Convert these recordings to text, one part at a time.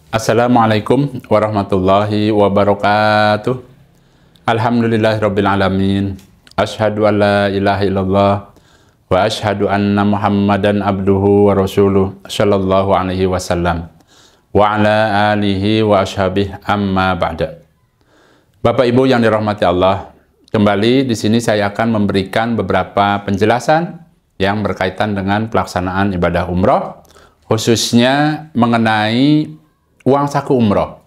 Assalamualaikum warahmatullahi wabarakatuh. Alhamdulillahirabbil alamin. Asyhadu an la ilaha illallah wa asyhadu anna Muhammadan abduhu wa rasuluh sallallahu alaihi wasallam wa ala alihi wa ashabihi amma ba'da. Bapak Ibu yang dirahmati Allah, kembali di sini saya akan memberikan beberapa penjelasan yang berkaitan dengan pelaksanaan ibadah umroh, khususnya mengenai uang saku umroh.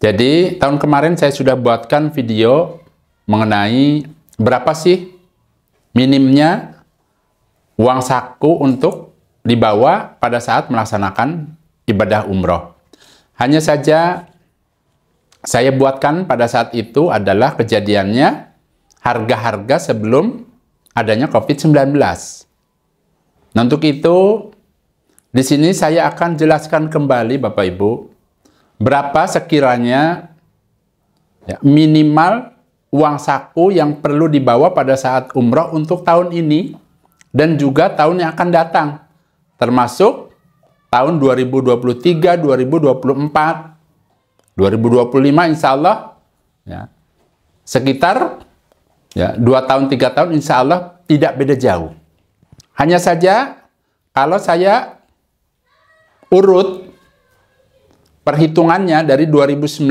Jadi tahun kemarin saya sudah buatkan video mengenai berapa sih minimnya uang saku untuk dibawa pada saat melaksanakan ibadah umroh. Hanya saja saya buatkan pada saat itu adalah kejadiannya harga-harga sebelum adanya COVID-19. Nah, untuk itu di sini saya akan jelaskan kembali Bapak Ibu, berapa sekiranya minimal uang saku yang perlu dibawa pada saat umroh untuk tahun ini dan juga tahun yang akan datang, termasuk tahun 2023, 2024, 2025 insya Allah sekitar 2 tahun, 3 tahun insya Allah tidak beda jauh. Hanya saja kalau saya urut perhitungannya dari 2019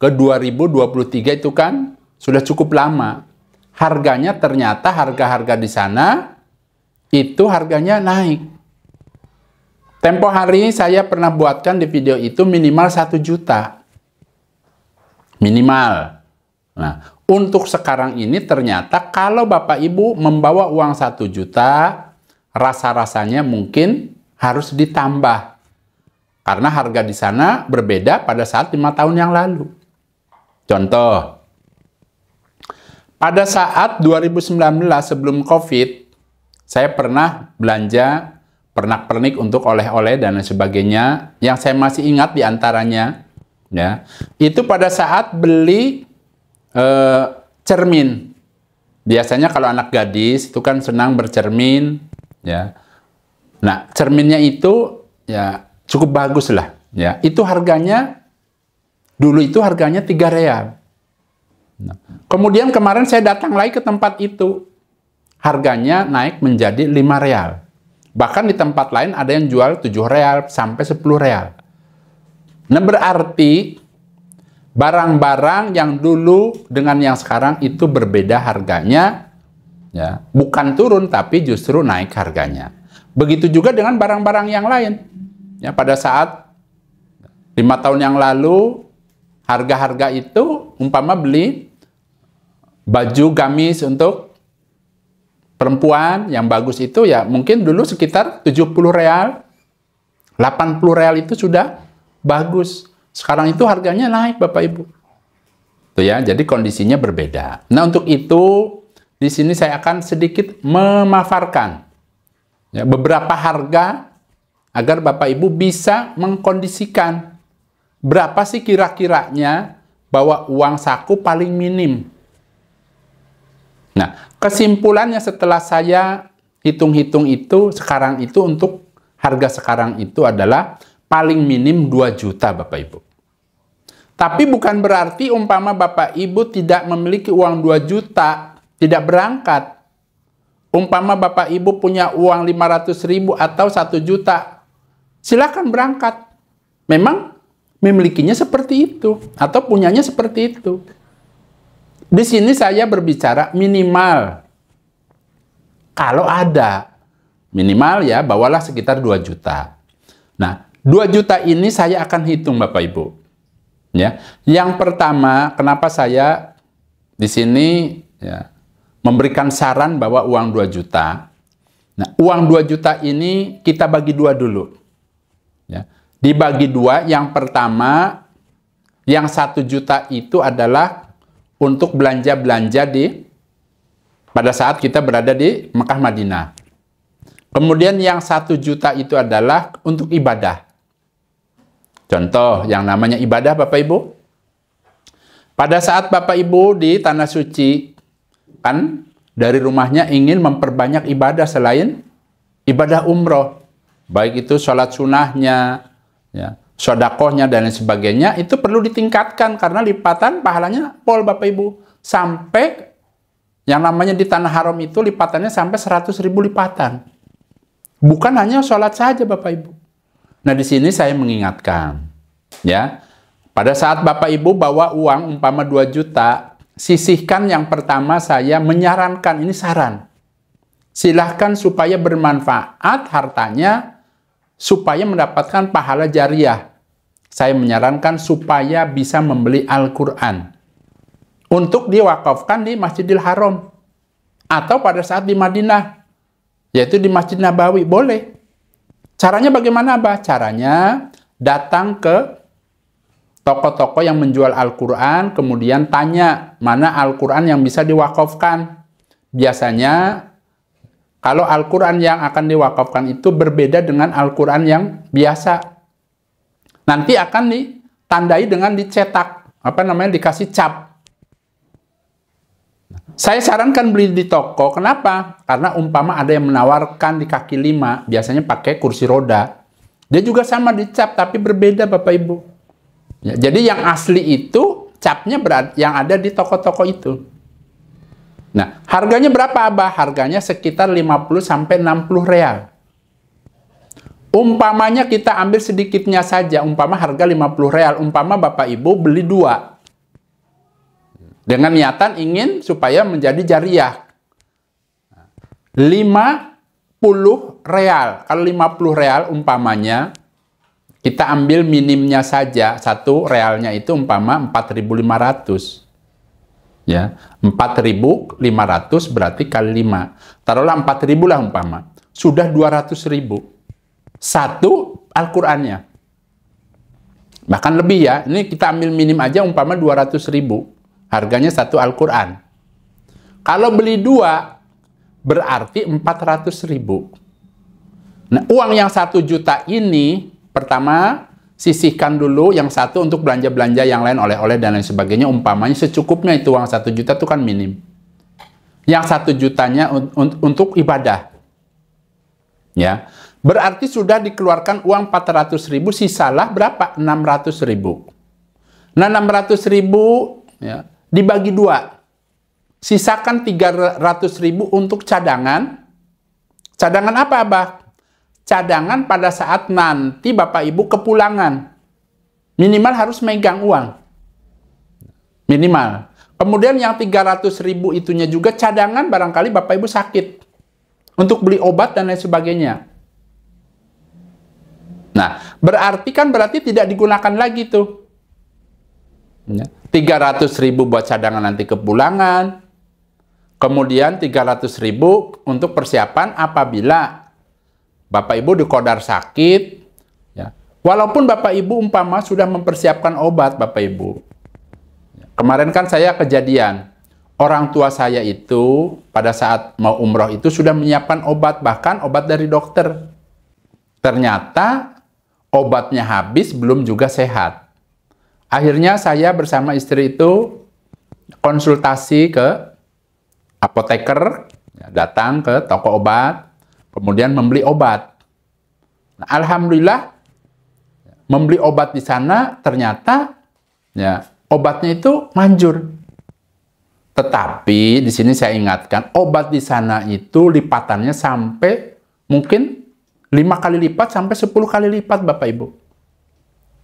ke 2023 itu kan sudah cukup lama. Harganya ternyata harga-harga di sana itu harganya naik. Tempo hari saya pernah buatkan di video itu minimal 1 juta. Minimal. Nah, untuk sekarang ini ternyata kalau Bapak Ibu membawa uang 1 juta, rasa-rasanya mungkin harus ditambah. Karena harga di sana berbeda pada saat 5 tahun yang lalu. Contoh, pada saat 2019 sebelum COVID, saya pernah belanja pernak-pernik untuk oleh-oleh dan lain sebagainya. Yang saya masih ingat diantaranya, itu pada saat beli cermin. Biasanya kalau anak gadis itu kan senang bercermin, Nah, cerminnya itu cukup bagus lah, Itu harganya dulu itu harganya 3 real. Nah, kemudian kemarin saya datang lagi ke tempat itu. Harganya naik menjadi 5 real. Bahkan di tempat lain ada yang jual 7 real sampai 10 real. Nah, berarti barang-barang yang dulu dengan yang sekarang itu berbeda harganya, bukan turun tapi justru naik harganya. Begitu juga dengan barang-barang yang lain. Pada saat 5 tahun yang lalu, harga-harga itu, umpama beli baju gamis untuk perempuan yang bagus itu, mungkin dulu sekitar 70 real, 80 real itu sudah bagus. Sekarang itu harganya naik, Bapak Ibu. Jadi kondisinya berbeda. Nah, untuk itu, di sini saya akan sedikit memaparkan beberapa harga agar Bapak Ibu bisa mengkondisikan berapa sih kira-kiranya bahwa uang saku paling minim. Nah, kesimpulannya setelah saya hitung-hitung itu, sekarang itu untuk harga sekarang itu adalah paling minim 2 juta Bapak Ibu. Tapi bukan berarti umpama Bapak Ibu tidak memiliki uang 2 juta, tidak berangkat. Umpama Bapak Ibu punya uang 500.000 atau 1 juta, silakan berangkat. Memang memilikinya seperti itu atau punyanya seperti itu. Di sini saya berbicara minimal. Kalau ada minimal bawalah sekitar 2 juta. Nah, 2 juta ini saya akan hitung Bapak Ibu. Yang pertama, kenapa saya di sini memberikan saran bahwa uang 2 juta. Nah, uang 2 juta ini kita bagi 2 dulu. Dibagi 2, yang pertama, yang 1 juta itu adalah untuk belanja-belanja pada saat kita berada di Mekah Madinah. Kemudian yang 1 juta itu adalah untuk ibadah. Contoh, yang namanya ibadah Bapak Ibu. Pada saat Bapak Ibu di Tanah Suci, kan dari rumahnya ingin memperbanyak ibadah selain ibadah umroh, baik itu sholat sunnahnya, sodakohnya dan lain sebagainya, itu perlu ditingkatkan karena lipatan pahalanya pol Bapak Ibu. Sampai yang namanya di Tanah Haram itu lipatannya sampai 100.000 lipatan. Bukan hanya sholat saja Bapak Ibu. Nah di sini saya mengingatkan, ya, pada saat Bapak Ibu bawa uang umpama 2 juta, sisihkan yang pertama saya menyarankan, ini saran. Silahkan supaya bermanfaat hartanya, supaya mendapatkan pahala jariah. Saya menyarankan supaya bisa membeli Al-Quran. Untuk diwakafkan di Masjidil Haram. Atau pada saat di Madinah. Yaitu di Masjid Nabawi. Boleh. Caranya bagaimana, Abah? Caranya datang ke toko-toko yang menjual Al-Quran, kemudian tanya mana Al-Quran yang bisa diwakafkan. Biasanya kalau Al-Quran yang akan diwakafkan itu berbeda dengan Al-Quran yang biasa. Nanti akan ditandai dengan dicetak, dikasih cap. Saya sarankan beli di toko. Kenapa? Karena umpama ada yang menawarkan di kaki 5, biasanya pakai kursi roda. Dia juga sama dicap, tapi berbeda Bapak Ibu. Ya, jadi yang asli itu capnya yang ada di toko-toko itu. Nah, harganya berapa Abah? Harganya sekitar 50-60 real. Umpamanya kita ambil sedikitnya saja, umpama harga 50 real, umpama Bapak Ibu beli 2. Dengan niatan ingin supaya menjadi jariah. 50 real. Kalau 50 real umpamanya, kita ambil minimnya saja, 1 realnya itu umpama 4.500. Ya, 4.500 berarti kali 5. Taruhlah 4.000 lah umpama. Sudah 200.000. 1 Al-Qur'annya. Bahkan lebih ya. Ini kita ambil minim aja umpama 200.000. Harganya 1 Al-Qur'an. Kalau beli 2 berarti 400.000. Nah, uang yang 1 juta ini pertama sisihkan dulu yang 1 untuk belanja-belanja yang lain, oleh-oleh dan lain sebagainya, umpamanya secukupnya itu uang 1 juta itu kan minim. Yang 1 jutanya untuk ibadah. Ya. Berarti sudah dikeluarkan uang 400.000, sisalah berapa? 600.000. Nah, 600.000 ya, dibagi 2. Sisakan 300.000 untuk cadangan. Cadangan apa, Abah? Cadangan pada saat nanti Bapak Ibu kepulangan. Minimal harus megang uang. Minimal. Kemudian yang 300.000 itunya juga cadangan barangkali Bapak Ibu sakit. Untuk beli obat dan lain sebagainya. Nah, berarti tidak digunakan lagi tuh. 300.000 buat cadangan nanti kepulangan. Kemudian 300.000 untuk persiapan apabila Bapak Ibu dikodar sakit, ya. Walaupun Bapak Ibu umpama sudah mempersiapkan obat, Bapak Ibu. Kemarin kan saya kejadian, orang tua saya itu pada saat mau umroh itu sudah menyiapkan obat, bahkan obat dari dokter. Ternyata obatnya habis, belum juga sehat. Akhirnya saya bersama istri itu konsultasi ke apoteker, ya, datang ke toko obat, kemudian membeli obat. Nah, alhamdulillah membeli obat di sana ternyata ya obatnya itu manjur. Tetapi di sini saya ingatkan, obat di sana itu lipatannya sampai mungkin 5 kali lipat sampai 10 kali lipat Bapak Ibu.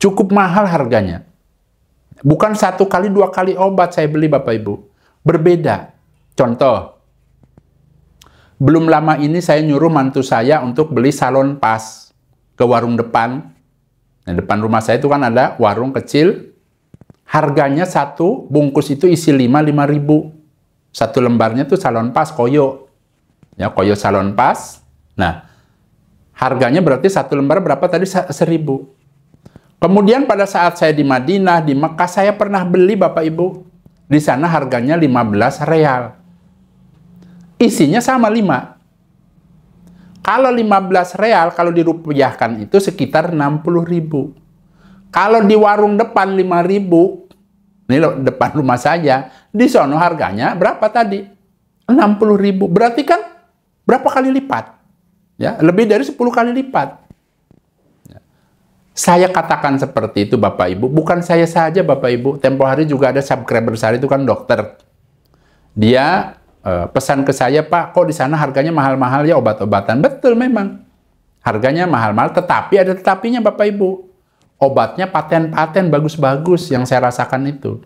Cukup mahal harganya. Bukan 1 kali 2 kali obat saya beli Bapak Ibu. Berbeda. Contoh, belum lama ini saya nyuruh mantu saya untuk beli salon pas ke warung depan. Nah, depan rumah saya itu kan ada warung kecil. Harganya 1 bungkus itu isi 5.000. 1 lembarnya tuh salon pas koyo. Ya, koyo salon pas. Nah, harganya berarti 1 lembar berapa tadi? 1.000. Kemudian pada saat saya di Madinah, di Mekah, saya pernah beli Bapak Ibu. Di sana harganya 15 real. Isinya sama 5. Kalau 15 real, kalau dirupiahkan itu sekitar 60.000. Kalau di warung depan 5.000, ini loh, depan rumah saya, di sono harganya berapa tadi? 60.000. Berarti kan berapa kali lipat? Ya, lebih dari 10 kali lipat. Saya katakan seperti itu Bapak Ibu, bukan saya saja Bapak Ibu. Tempo hari juga ada subscriber saya itu kan dokter. Dia pesan ke saya, Pak, kok di sana harganya mahal-mahal ya obat-obatan. Betul memang. Harganya mahal-mahal, tetapi ada tetapinya Bapak Ibu. Obatnya paten-paten bagus-bagus yang saya rasakan itu.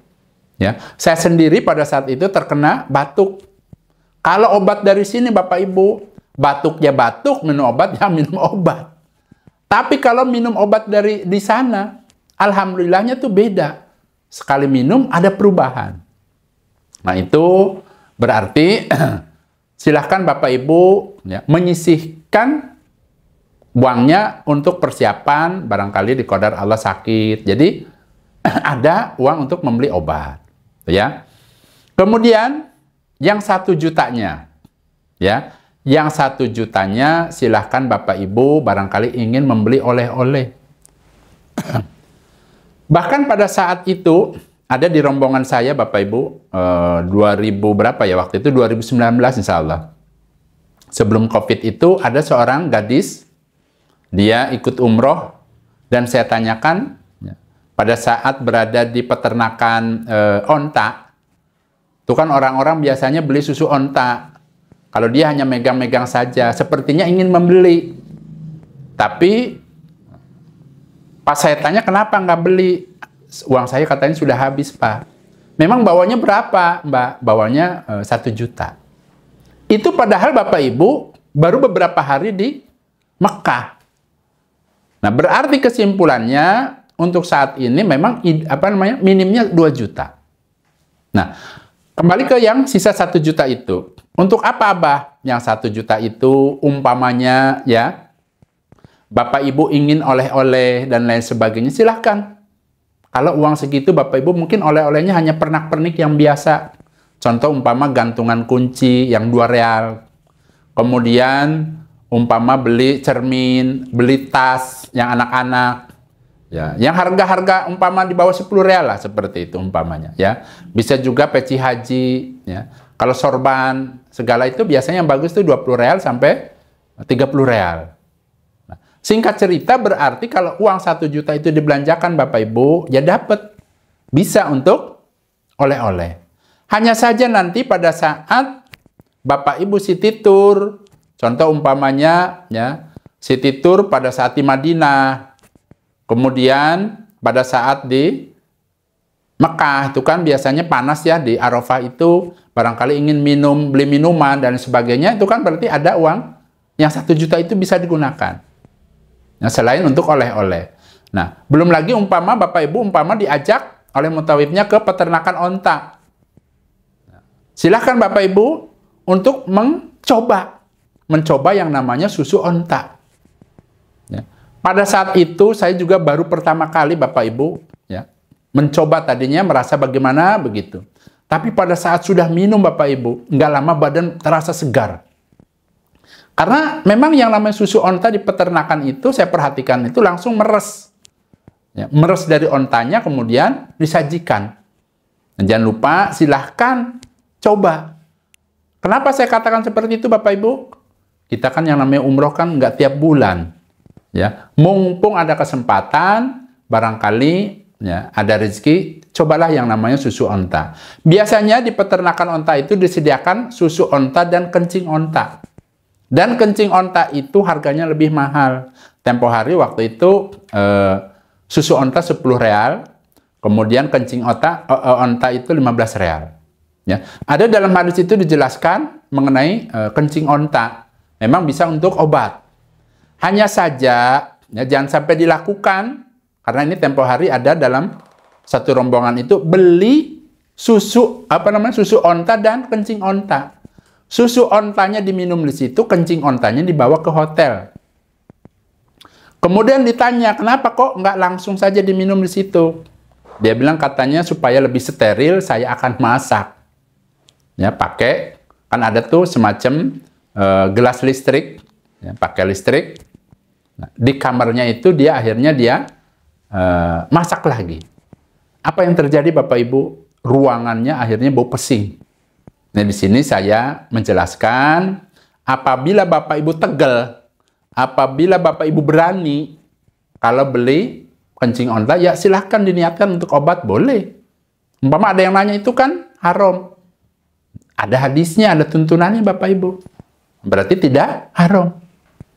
Ya, saya sendiri pada saat itu terkena batuk. Kalau obat dari sini Bapak Ibu, batuk ya batuk, minum obat ya minum obat. Tapi kalau minum obat dari di sana, alhamdulillahnya tuh beda. Sekali minum ada perubahan. Nah itu berarti silahkan Bapak Ibu ya, menyisihkan uangnya untuk persiapan barangkali di qadar Allah sakit. Jadi ada uang untuk membeli obat, ya. Kemudian yang 1 jutanya, ya. Yang 1 jutanya silahkan Bapak Ibu barangkali ingin membeli oleh-oleh. Bahkan pada saat itu ada di rombongan saya Bapak Ibu 2000 berapa ya waktu itu 2019 insya Allah. Sebelum COVID itu ada seorang gadis, dia ikut umroh dan saya tanyakan pada saat berada di peternakan onta, itu kan orang-orang biasanya beli susu onta. Kalau dia hanya megang-megang saja, sepertinya ingin membeli. Tapi pas saya tanya kenapa nggak beli, uang saya katanya sudah habis Pak. Memang bawanya berapa Mbak? Bawanya 1 juta. Itu padahal Bapak Ibu baru beberapa hari di Mekah. Nah berarti kesimpulannya untuk saat ini memang minimnya 2 juta. Nah kembali ke yang sisa 1 juta itu. Untuk apa Abah? Yang 1 juta itu umpamanya ya, Bapak Ibu ingin oleh-oleh dan lain sebagainya, silahkan. Kalau uang segitu Bapak Ibu mungkin oleh-olehnya hanya pernak-pernik yang biasa. Contoh umpama gantungan kunci yang 2 real. Kemudian umpama beli cermin, beli tas yang anak-anak. Ya, yang harga-harga umpama di bawah 10 real lah seperti itu umpamanya ya. Bisa juga peci haji ya. Kalau sorban segala itu biasanya yang bagus itu 20 real sampai 30 real. Nah, singkat cerita berarti kalau uang 1 juta itu dibelanjakan Bapak Ibu ya dapat bisa untuk oleh-oleh. Hanya saja nanti pada saat Bapak Ibu city tour, contoh umpamanya ya, city tour pada saat di Madinah. Kemudian pada saat di Mekah itu kan biasanya panas ya, di Arafah itu barangkali ingin beli minuman dan sebagainya, itu kan berarti ada uang yang 1 juta itu bisa digunakan. Nah, selain untuk oleh-oleh. Nah, belum lagi umpama Bapak Ibu diajak oleh mutawifnya ke peternakan onta. Silahkan Bapak Ibu untuk mencoba yang namanya susu onta. Ya. Pada saat itu saya juga baru pertama kali Bapak Ibu ya, mencoba, tadinya merasa bagaimana begitu. Tapi pada saat sudah minum Bapak Ibu, nggak lama badan terasa segar. Karena memang yang namanya susu onta di peternakan itu, saya perhatikan itu langsung meres. Ya, meres dari ontanya kemudian disajikan. Dan jangan lupa silahkan coba. Kenapa saya katakan seperti itu Bapak Ibu? Kita kan yang namanya umroh kan nggak tiap bulan. Ya, mumpung ada kesempatan, barangkali ya, ada rezeki, cobalah yang namanya susu onta. Biasanya di peternakan onta itu disediakan susu onta dan kencing onta. Dan kencing onta itu harganya lebih mahal. Tempo hari waktu itu susu onta 10 real, kemudian kencing onta itu 15 real. Ya. Ada dalam hadis itu dijelaskan mengenai kencing onta. Memang bisa untuk obat. Hanya saja ya, jangan sampai dilakukan, karena ini tempo hari ada dalam satu rombongan itu beli susu susu onta dan kencing onta. Susu ontanya diminum di situ, kencing ontanya dibawa ke hotel. Kemudian ditanya, kenapa kok nggak langsung saja diminum di situ? Dia bilang katanya supaya lebih steril, saya akan masak. Ya, pakai, kan ada tuh semacam gelas listrik, ya, pakai listrik. Nah, di kamarnya itu dia akhirnya masak lagi. Apa yang terjadi Bapak Ibu? Ruangannya akhirnya bau pesing. Nah, di sini saya menjelaskan, apabila Bapak Ibu tegel, apabila Bapak Ibu berani, kalau beli kencing onta, ya silahkan diniatkan untuk obat, boleh. Umpama ada yang nanya itu kan haram. Ada hadisnya, ada tuntunannya Bapak Ibu. Berarti tidak haram.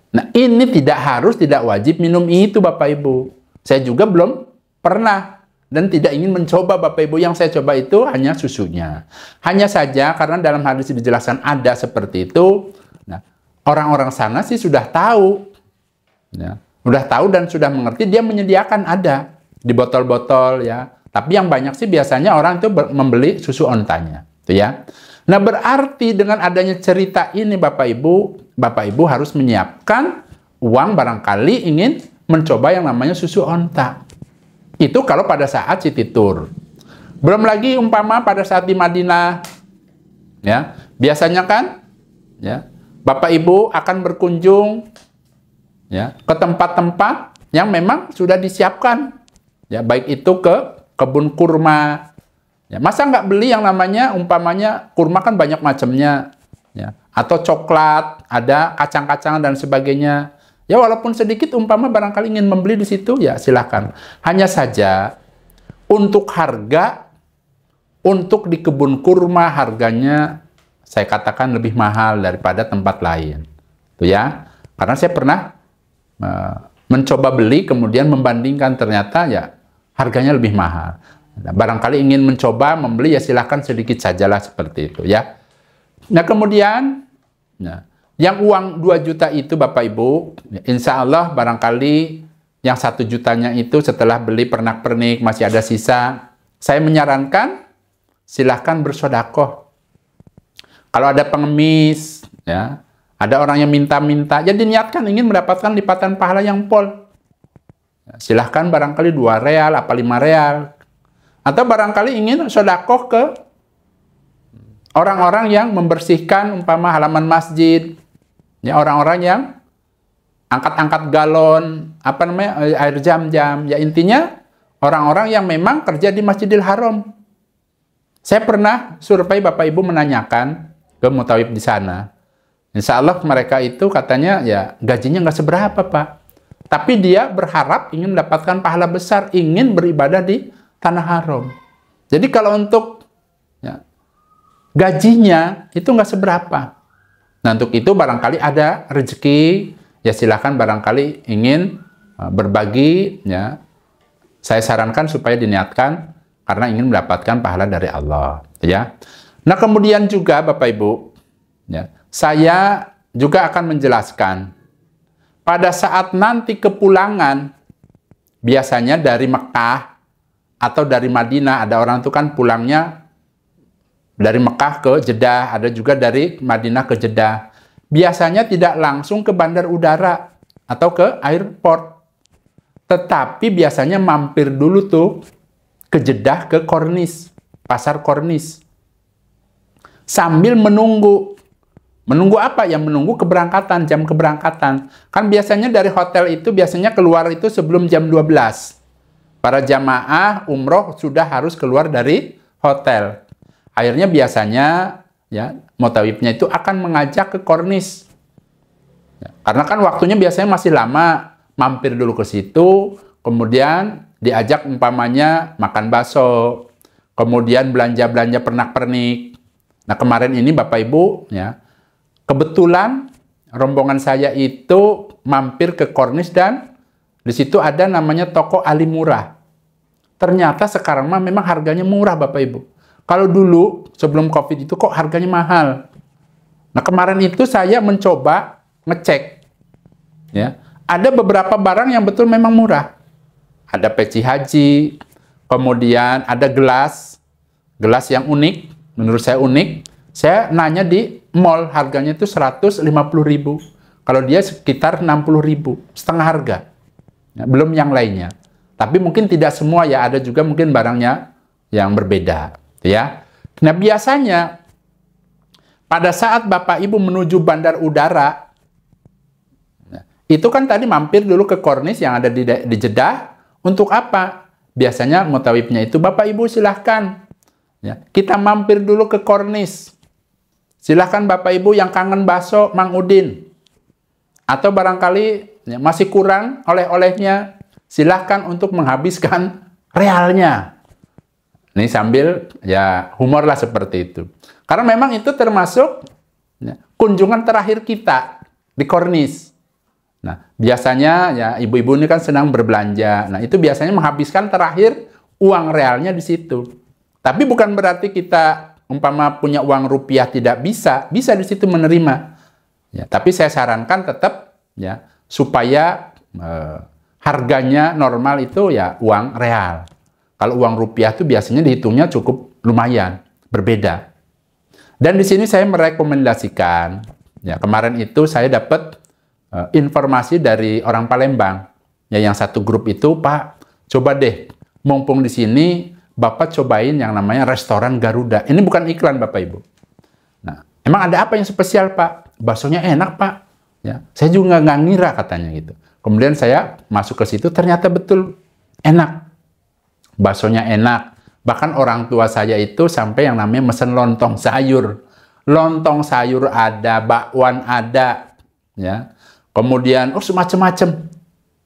Nah, ini tidak harus, tidak wajib minum itu Bapak Ibu. Saya juga belum pernah dan tidak ingin mencoba Bapak Ibu. Yang saya coba itu hanya susunya. Hanya saja karena dalam hadis dijelaskan ada seperti itu. Nah, orang-orang sana sih sudah tahu. Ya, sudah tahu dan sudah mengerti, dia menyediakan ada di botol-botol ya. Tapi yang banyak sih biasanya orang itu membeli susu ontanya, tuh ya. Nah, berarti dengan adanya cerita ini Bapak Ibu harus menyiapkan uang barangkali ingin mencoba yang namanya susu onta. Itu kalau pada saat city tour. Belum lagi umpama pada saat di Madinah, ya, biasanya kan, ya, Bapak Ibu akan berkunjung ya, ke tempat-tempat yang memang sudah disiapkan, ya, baik itu ke kebun kurma, ya, masa nggak beli yang namanya umpamanya kurma kan banyak macamnya, ya, atau coklat, ada kacang-kacangan dan sebagainya, ya, walaupun sedikit umpama barangkali ingin membeli di situ, ya silahkan. Hanya saja untuk harga, untuk di kebun kurma harganya saya katakan lebih mahal daripada tempat lain, tuh ya, karena saya pernah mencoba beli kemudian membandingkan ternyata ya harganya lebih mahal. Nah, barangkali ingin mencoba membeli ya silahkan sedikit sajalah seperti itu ya. Nah kemudian yang uang 2 juta itu Bapak Ibu, insya Allah barangkali yang 1 jutanya itu setelah beli pernak-pernik masih ada sisa, saya menyarankan silahkan bersedekah. Kalau ada pengemis ya, ada orang yang minta-minta, jadi niatkan ingin mendapatkan lipatan pahala yang pol. Silahkan barangkali 2 real, apa 5 real. Atau barangkali ingin sedekah ke orang-orang yang membersihkan umpama halaman masjid. Ya, orang-orang yang angkat-angkat galon, apa namanya, air jam-jam. Ya intinya orang-orang yang memang kerja di Masjidil Haram. Saya pernah survei Bapak Ibu menanyakan ke mutawif di sana. Insya Allah mereka itu katanya ya gajinya nggak seberapa Pak. Tapi dia berharap ingin mendapatkan pahala besar, ingin beribadah di Tanah Haram. Jadi kalau untuk ya, gajinya itu nggak seberapa. Nah untuk itu barangkali ada rezeki, ya silakan barangkali ingin berbagi, ya saya sarankan supaya diniatkan karena ingin mendapatkan pahala dari Allah. Ya. Nah kemudian juga Bapak Ibu, ya, saya juga akan menjelaskan pada saat nanti kepulangan, biasanya dari Mekah atau dari Madinah, ada orang itu kan pulangnya dari Mekah ke Jeddah, ada juga dari Madinah ke Jeddah. Biasanya tidak langsung ke bandar udara atau ke airport, tetapi biasanya mampir dulu tuh ke Jeddah, ke Kornis, pasar Kornis, sambil menunggu. Menunggu apa? Ya menunggu keberangkatan, jam keberangkatan. Kan biasanya dari hotel itu biasanya keluar itu sebelum jam 12. Para jamaah umroh sudah harus keluar dari hotel. Akhirnya biasanya ya mutawifnya itu akan mengajak ke Kornis. Ya, karena kan waktunya biasanya masih lama, mampir dulu ke situ, kemudian diajak umpamanya makan bakso, kemudian belanja-belanja pernak-pernik. Nah kemarin ini Bapak Ibu ya, kebetulan rombongan saya itu mampir ke Kornis dan di situ ada namanya toko Ali Murah. Ternyata sekarang mah memang harganya murah Bapak Ibu. Kalau dulu sebelum Covid itu kok harganya mahal. Nah kemarin itu saya mencoba ngecek, ya ada beberapa barang yang betul memang murah. Ada peci haji, kemudian ada gelas yang unik, menurut saya unik. Saya nanya di mall harganya itu 150.000. Kalau dia sekitar 60.000, setengah harga. Ya, belum yang lainnya. Tapi mungkin tidak semua ya, ada juga mungkin barangnya yang berbeda, ya. Nah, biasanya pada saat Bapak Ibu menuju bandar udara, itu kan tadi mampir dulu ke Kornis yang ada di Jeddah. Untuk apa? Biasanya mutawifnya itu Bapak Ibu silahkan, ya, kita mampir dulu ke Kornis. Silahkan Bapak Ibu yang kangen bakso Mang Udin, atau barangkali ya, masih kurang oleh-olehnya, silahkan untuk menghabiskan realnya. Ini sambil ya humor lah seperti itu. Karena memang itu termasuk ya, kunjungan terakhir kita di Kornis. Nah, biasanya ya ibu-ibu ini kan senang berbelanja. Nah, itu biasanya menghabiskan terakhir uang realnya di situ. Tapi bukan berarti kita umpama punya uang rupiah tidak bisa di situ menerima. Ya, tapi saya sarankan tetap ya supaya harganya normal itu ya uang real. Kalau uang rupiah itu biasanya dihitungnya cukup lumayan, berbeda. Dan di sini saya merekomendasikan, ya kemarin itu saya dapat informasi dari orang Palembang. Ya yang satu grup itu, Pak, coba deh, mumpung di sini, Bapak cobain yang namanya restoran Garuda. Ini bukan iklan Bapak Ibu. Nah, emang ada apa yang spesial Pak? Baksonya enak Pak. Ya, saya juga nggak ngira katanya gitu. Kemudian saya masuk ke situ, ternyata betul enak. Baksonya enak. Bahkan orang tua saya itu sampai yang namanya mesen lontong sayur. Lontong sayur ada, bakwan ada. Ya. Kemudian, semacam-macam.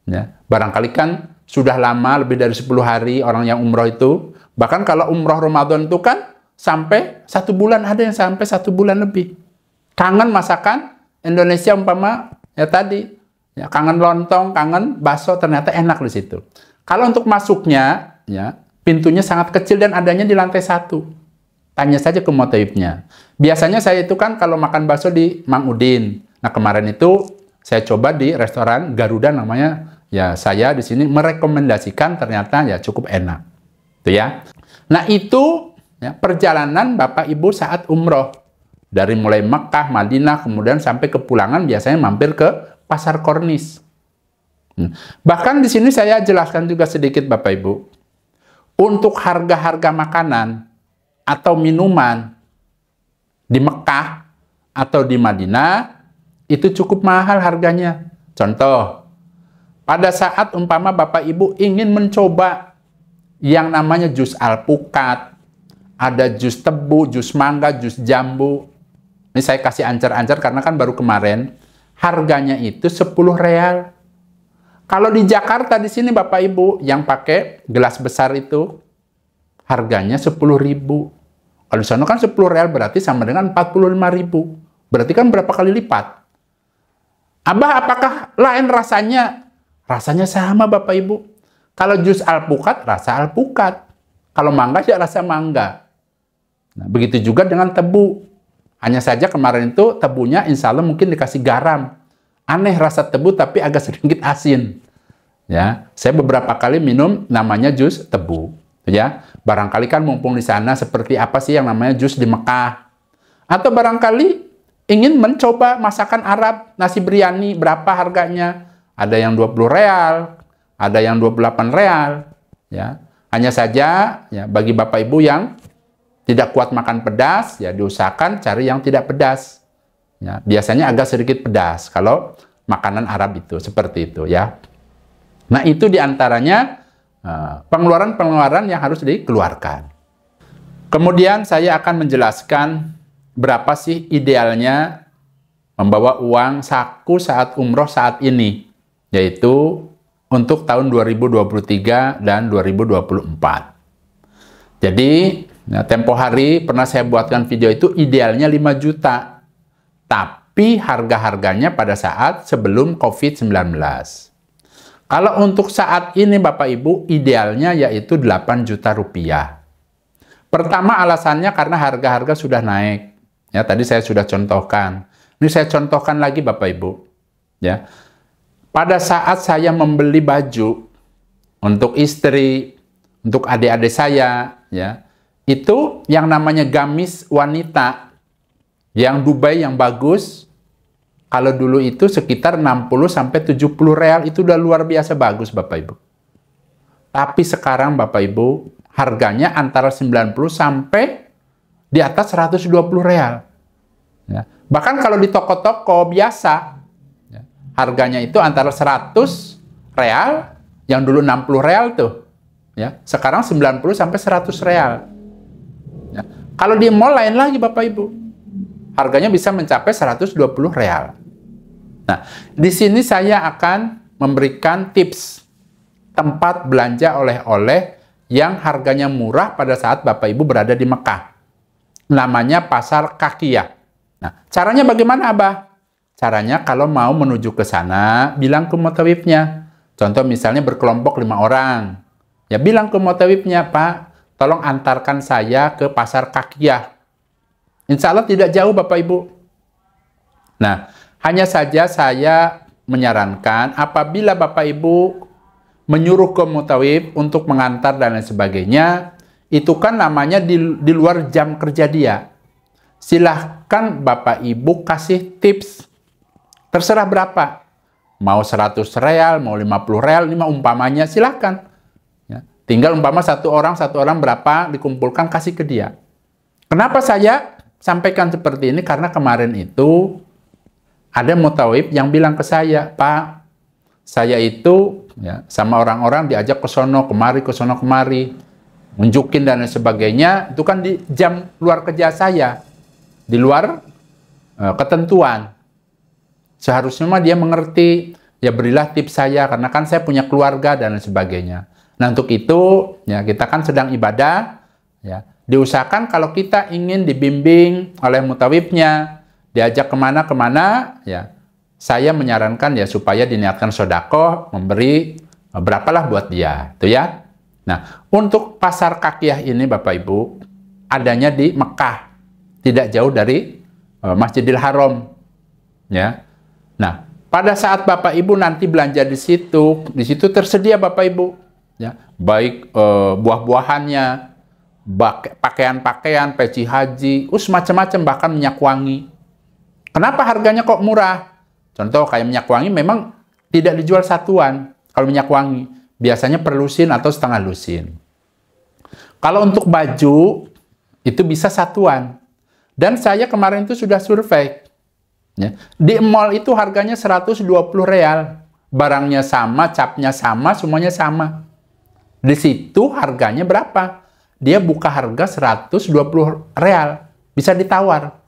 Ya. Barangkali kan sudah lama, lebih dari 10 hari orang yang umroh itu. Bahkan kalau umroh Ramadan itu kan sampai 1 bulan, ada yang sampai 1 bulan lebih. Kangen masakan Indonesia umpama, ya tadi. Ya, kangen lontong, kangen bakso, ternyata enak di situ. Kalau untuk masuknya, ya, pintunya sangat kecil dan adanya di lantai 1. Tanya saja ke motifnya. Biasanya saya itu kan kalau makan bakso di Mang Udin. Nah kemarin itu saya coba di restoran Garuda namanya. Ya saya di sini merekomendasikan ternyata ya cukup enak. Itu ya. Nah itu ya, perjalanan Bapak Ibu saat umroh. Dari mulai Mekah, Madinah, kemudian sampai kepulangan biasanya mampir ke Pasar Kornis. Bahkan di sini saya jelaskan juga sedikit Bapak Ibu. Untuk harga-harga makanan atau minuman di Mekah atau di Madinah itu cukup mahal harganya. Contoh, pada saat umpama Bapak Ibu ingin mencoba yang namanya jus alpukat, ada jus tebu, jus mangga, jus jambu. Ini saya kasih ancar-ancar karena kan baru kemarin. Harganya itu 10 real. Kalau di Jakarta di sini Bapak Ibu yang pakai gelas besar itu harganya 10.000. Kalau di sana kan 10 real berarti sama dengan 45.000. Berarti kan berapa kali lipat? Abah, apakah lain rasanya? Rasanya sama Bapak Ibu. Kalau jus alpukat, rasa alpukat. Kalau mangga, ya rasa mangga. Nah, begitu juga dengan tebu. Hanya saja kemarin itu tebunya insya Allah mungkin dikasih garam. Aneh rasa tebu tapi agak sedikit asin. Ya, saya beberapa kali minum namanya jus tebu. Ya, barangkali kan mumpung di sana seperti apa sih yang namanya jus di Mekah. Atau barangkali ingin mencoba masakan Arab, nasi biryani, berapa harganya? Ada yang 20 real, ada yang 28 real. Ya, hanya saja ya bagi Bapak Ibu yang tidak kuat makan pedas, ya diusahakan cari yang tidak pedas. Ya, biasanya agak sedikit pedas kalau makanan Arab itu seperti itu ya. Nah, itu diantaranya pengeluaran-pengeluaran yang harus dikeluarkan. Kemudian saya akan menjelaskan berapa sih idealnya membawa uang saku saat umroh saat ini, yaitu untuk tahun 2023 dan 2024. Jadi, nah, tempo hari pernah saya buatkan video itu idealnya 5 juta. Tapi harga-harganya pada saat sebelum COVID-19. Kalau untuk saat ini Bapak Ibu idealnya yaitu 8 juta rupiah. Pertama alasannya karena harga-harga sudah naik. Ya, tadi saya sudah contohkan. Ini saya contohkan lagi Bapak Ibu. Ya. Pada saat saya membeli baju untuk istri, untuk adik-adik saya, ya, itu yang namanya gamis wanita yang Dubai yang bagus, kalau dulu itu sekitar 60-70 real, itu udah luar biasa bagus Bapak Ibu. Tapi sekarang Bapak Ibu harganya antara 90 sampai di atas 120 real. Ya. Bahkan kalau di toko-toko biasa, ya, harganya itu antara 100 real, yang dulu 60 real tuh. Ya, sekarang 90 sampai 100 real. Ya. Kalau di mall lain lagi Bapak Ibu. Harganya bisa mencapai 120 real. Nah, di sini saya akan memberikan tips tempat belanja oleh-oleh yang harganya murah pada saat Bapak Ibu berada di Mekah. Namanya Pasar Kakiyah. Nah, caranya bagaimana, Abah? Caranya kalau mau menuju ke sana, bilang ke mutawifnya. Contoh misalnya berkelompok 5 orang. Ya bilang ke mutawifnya, Pak, tolong antarkan saya ke Pasar Kakiyah. Insya Allah tidak jauh, Bapak Ibu. Nah, hanya saja saya menyarankan apabila Bapak Ibu menyuruh ke mutawif untuk mengantar dan lain sebagainya, itu kan namanya di luar jam kerja dia. Silahkan Bapak Ibu kasih tips. Terserah berapa. Mau 100 real, mau 50 real, ini mah umpamanya, silahkan. Ya, tinggal umpama satu orang berapa dikumpulkan, kasih ke dia. Kenapa saya sampaikan seperti ini? Karena kemarin itu ada mutawif yang bilang ke saya, Pak, saya itu ya, sama orang-orang diajak ke sono kemari, nunjukin dan lain sebagainya, itu kan di jam luar kerja saya, di luar ketentuan. Seharusnya mah dia mengerti, ya berilah tips saya, karena kan saya punya keluarga dan lain sebagainya. Nah untuk itu, ya kita kan sedang ibadah, ya diusahakan kalau kita ingin dibimbing oleh mutawifnya, diajak kemana-kemana, ya saya menyarankan ya supaya diniatkan sedekah, memberi berapalah buat dia, itu ya. Nah, untuk Pasar Kakiyah ini Bapak Ibu adanya di Mekah, tidak jauh dari Masjidil Haram, ya. Nah, pada saat Bapak Ibu nanti belanja di situ tersedia Bapak Ibu, ya, baik buah-buahannya, pakaian-pakaian, peci haji, macam-macam, bahkan minyak wangi. Kenapa harganya kok murah? Contoh kayak minyak wangi memang tidak dijual satuan. Kalau minyak wangi biasanya per lusin atau setengah lusin. Kalau untuk baju itu bisa satuan. Dan saya kemarin itu sudah survei. Ya. Di mall itu harganya 120 real. Barangnya sama, capnya sama, semuanya sama. Di situ harganya berapa? Dia buka harga 120 real. Bisa ditawar.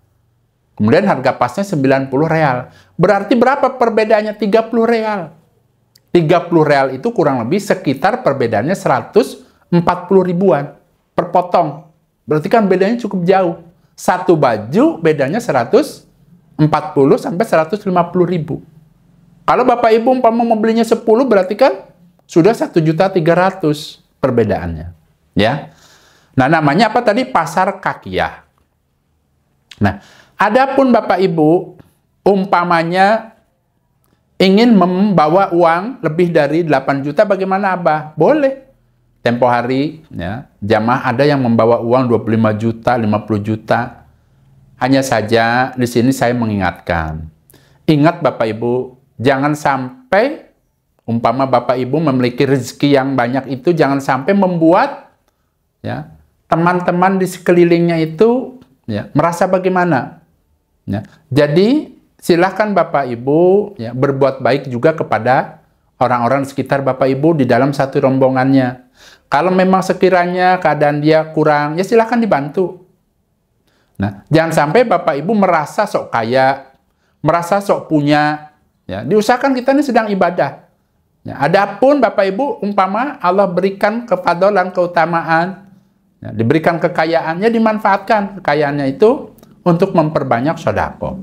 Kemudian harga pasnya 90 real. Berarti berapa perbedaannya? 30 real. 30 real itu kurang lebih sekitar perbedaannya 140 ribuan per potong. Berarti kan bedanya cukup jauh. Satu baju bedanya 140 sampai 150 ribu. Kalau Bapak Ibu umpama membelinya 10 berarti kan sudah 1.300.000 perbedaannya. Ya. Nah, namanya apa tadi? Pasar Kakiyah. Nah, adapun Bapak Ibu umpamanya ingin membawa uang lebih dari 8 juta, bagaimana Abah? Boleh. Tempo hari ya, jamaah ada yang membawa uang 25 juta, 50 juta. Hanya saja di sini saya mengingatkan. Ingat Bapak Ibu, jangan sampai umpama Bapak Ibu memiliki rezeki yang banyak itu, jangan sampai membuat ya teman-teman di sekelilingnya itu ya merasa bagaimana. Ya. Jadi silahkan Bapak Ibu ya, berbuat baik juga kepada orang-orang sekitar Bapak Ibu di dalam satu rombongannya. Kalau memang sekiranya keadaan dia kurang, ya silahkan dibantu. Nah, jangan sampai Bapak Ibu merasa sok kaya, merasa sok punya. Ya, diusahakan kita ini sedang ibadah. Ya, adapun Bapak Ibu, umpama Allah berikan kefadolan, keutamaan, ya, diberikan kekayaannya, dimanfaatkan kekayaannya itu untuk memperbanyak sedekah.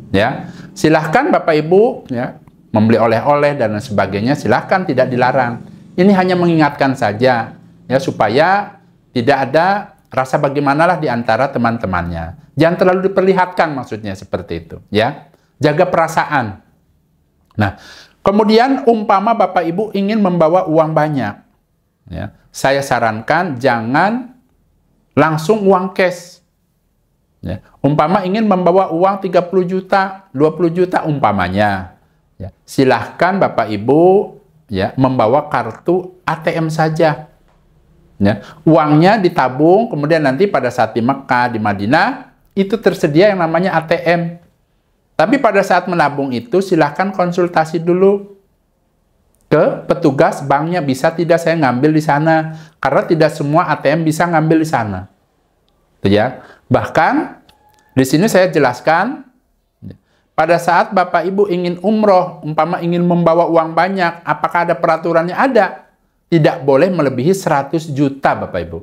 Ya, silahkan Bapak Ibu ya, membeli oleh-oleh dan sebagainya, silahkan, tidak dilarang. Ini hanya mengingatkan saja ya supaya tidak ada rasa bagaimanalah di antara teman-temannya. Jangan terlalu diperlihatkan maksudnya seperti itu, ya. Jaga perasaan. Nah, kemudian umpama Bapak Ibu ingin membawa uang banyak, ya. Saya sarankan jangan langsung uang cash. Ya. Umpama ingin membawa uang 30 juta, 20 juta umpamanya. Ya. Silahkan Bapak Ibu ya membawa kartu ATM saja. Ya, uangnya ditabung, kemudian nanti pada saat di Mekah, di Madinah, itu tersedia yang namanya ATM. Tapi pada saat menabung itu, silahkan konsultasi dulu ke petugas banknya, bisa tidak saya ngambil di sana, karena tidak semua ATM bisa ngambil di sana. Itu ya. Bahkan, di sini saya jelaskan, pada saat Bapak Ibu ingin umroh, umpama ingin membawa uang banyak, apakah ada peraturannya? Ada. Tidak boleh melebihi 100 juta Bapak Ibu.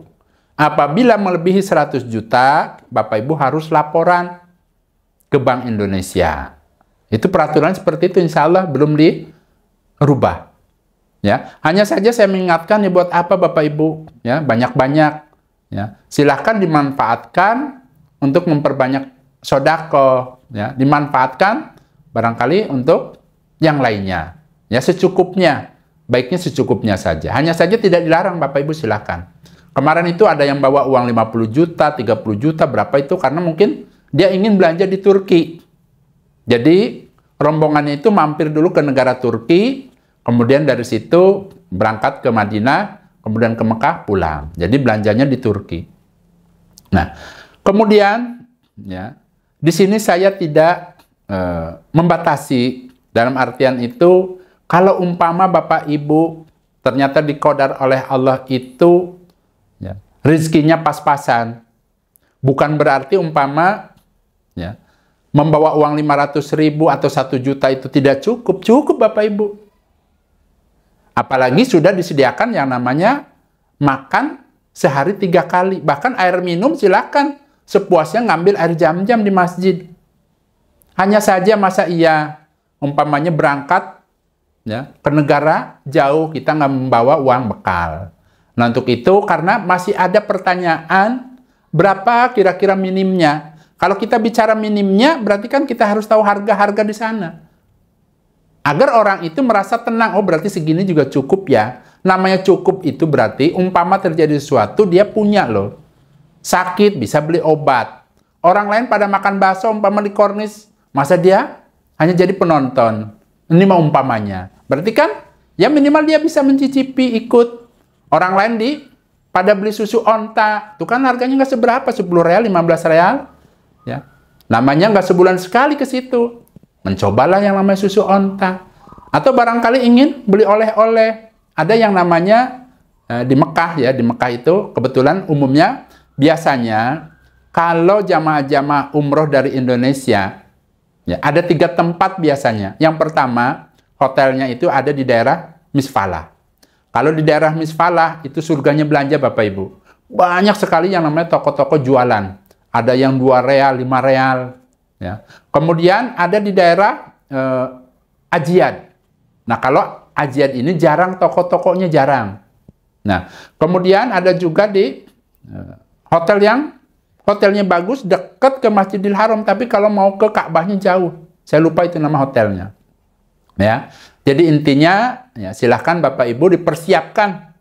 Apabila melebihi 100 juta, Bapak Ibu harus laporan ke Bank Indonesia. Itu peraturan seperti itu, insya Allah belum dirubah. Ya, hanya saja saya mengingatkan ya, buat apa Bapak Ibu? Ya, banyak-banyak. Ya, silahkan dimanfaatkan untuk memperbanyak sodako. Ya, dimanfaatkan barangkali untuk yang lainnya. Ya, secukupnya. Baiknya secukupnya saja. Hanya saja tidak dilarang Bapak Ibu, silahkan. Kemarin itu ada yang bawa uang 50 juta, 30 juta, berapa itu? Karena mungkin dia ingin belanja di Turki. Jadi rombongannya itu mampir dulu ke negara Turki, kemudian dari situ berangkat ke Madinah, kemudian ke Mekah, pulang. Jadi belanjanya di Turki. Nah, kemudian ya, di sini saya tidak membatasi, dalam artian itu, kalau umpama Bapak Ibu ternyata dikodar oleh Allah itu ya, rezekinya pas-pasan, bukan berarti umpama ya, membawa uang 500.000 atau 1 juta itu tidak cukup. Cukup Bapak Ibu. Apalagi sudah disediakan yang namanya makan sehari 3 kali. Bahkan air minum silakan sepuasnya ngambil air jam-jam di masjid. Hanya saja masa iya umpamanya berangkat ya, ke negara jauh, kita nggak membawa uang bekal. Nah, untuk itu, karena masih ada pertanyaan, berapa kira-kira minimnya? Kalau kita bicara minimnya, berarti kan kita harus tahu harga-harga di sana. Agar orang itu merasa tenang, oh berarti segini juga cukup ya. Namanya cukup itu berarti, umpama terjadi sesuatu, dia punya loh. Sakit, bisa beli obat. Orang lain pada makan bakso, umpama di kornis, masa dia hanya jadi penonton? Ini mau umpamanya. Berarti kan, ya minimal dia bisa mencicipi, ikut. Orang lain pada beli susu onta. Itu kan harganya nggak seberapa, 10 real, 15 real. Ya. Namanya nggak sebulan sekali ke situ. Mencobalah yang namanya susu onta. Atau barangkali ingin beli oleh-oleh. Ada yang namanya di Mekah ya, di Mekah itu kebetulan umumnya biasanya kalau jamaah-jamaah umroh dari Indonesia, ya, ada 3 tempat biasanya. Yang pertama, hotelnya itu ada di daerah Misfalah. Kalau di daerah Misfalah, itu surganya belanja Bapak Ibu. Banyak sekali yang namanya toko-toko jualan. Ada yang 2 real, 5 real. Ya. Kemudian ada di daerah Ajiad. Nah, kalau Ajiad ini jarang, toko-tokonya jarang. Nah, kemudian ada juga di hotel yang hotelnya bagus, dekat ke Masjidil Haram, tapi kalau mau ke Ka'bahnya jauh. Saya lupa itu nama hotelnya. Ya. Jadi intinya, ya, silahkan Bapak Ibu dipersiapkan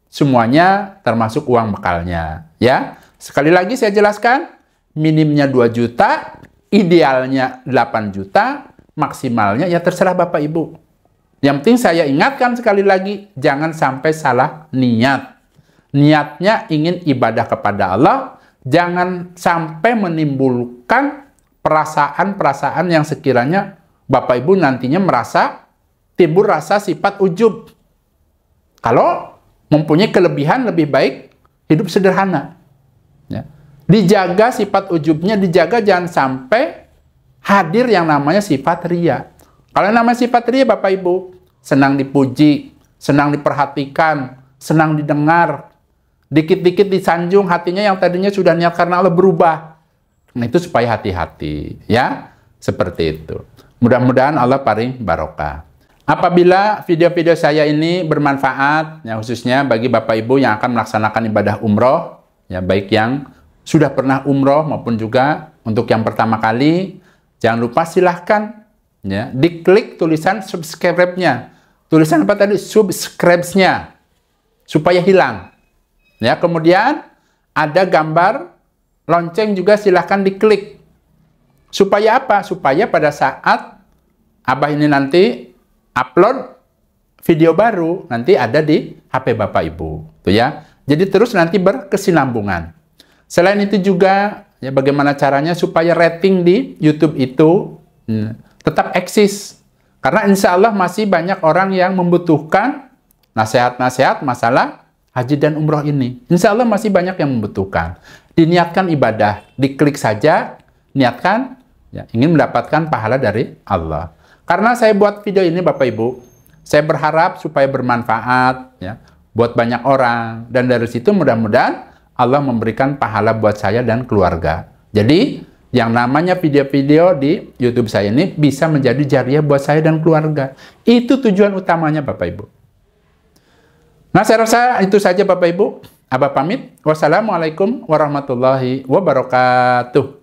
semuanya, termasuk uang bekalnya. Ya. Sekali lagi saya jelaskan, minimnya 2 juta, idealnya 8 juta, maksimalnya ya terserah Bapak Ibu. Yang penting saya ingatkan sekali lagi, jangan sampai salah niat. Niatnya ingin ibadah kepada Allah, jangan sampai menimbulkan perasaan-perasaan yang sekiranya Bapak Ibu nantinya merasa timbul rasa sifat ujub. Kalau mempunyai kelebihan, lebih baik hidup sederhana. Ya. Dijaga sifat ujubnya, dijaga jangan sampai hadir yang namanya sifat ria. Kalau yang namanya sifat ria Bapak Ibu, senang dipuji, senang diperhatikan, senang didengar, dikit-dikit disanjung, hatinya yang tadinya sudah niat karena Allah berubah. Nah, itu supaya hati-hati, ya. Seperti itu. Mudah-mudahan Allah paling barokah. Apabila video-video saya ini bermanfaat, ya khususnya bagi Bapak Ibu yang akan melaksanakan ibadah umroh, ya baik yang sudah pernah umroh maupun juga untuk yang pertama kali, jangan lupa silahkan ya, diklik tulisan subscribe-nya. Tulisan apa tadi? Subscribe-nya. Supaya hilang. Ya, kemudian ada gambar lonceng juga silahkan diklik. Supaya apa? Supaya pada saat Abah ini nanti upload video baru, nanti ada di HP Bapak Ibu. Tuh ya. Jadi terus nanti berkesinambungan. Selain itu juga, ya bagaimana caranya supaya rating di YouTube itu tetap eksis. Karena insya Allah masih banyak orang yang membutuhkan nasihat-nasihat masalah haji dan umroh ini. Insya Allah masih banyak yang membutuhkan. Diniatkan ibadah, diklik saja, niatkan, Ya, ingin mendapatkan pahala dari Allah. Karena saya buat video ini Bapak Ibu, saya berharap supaya bermanfaat ya buat banyak orang, dan dari situ mudah-mudahan Allah memberikan pahala buat saya dan keluarga. Jadi yang namanya video-video di YouTube saya ini bisa menjadi jariah buat saya dan keluarga. Itu tujuan utamanya Bapak Ibu. Nah, saya rasa itu saja Bapak Ibu. Abah pamit. Wassalamualaikum warahmatullahi wabarakatuh.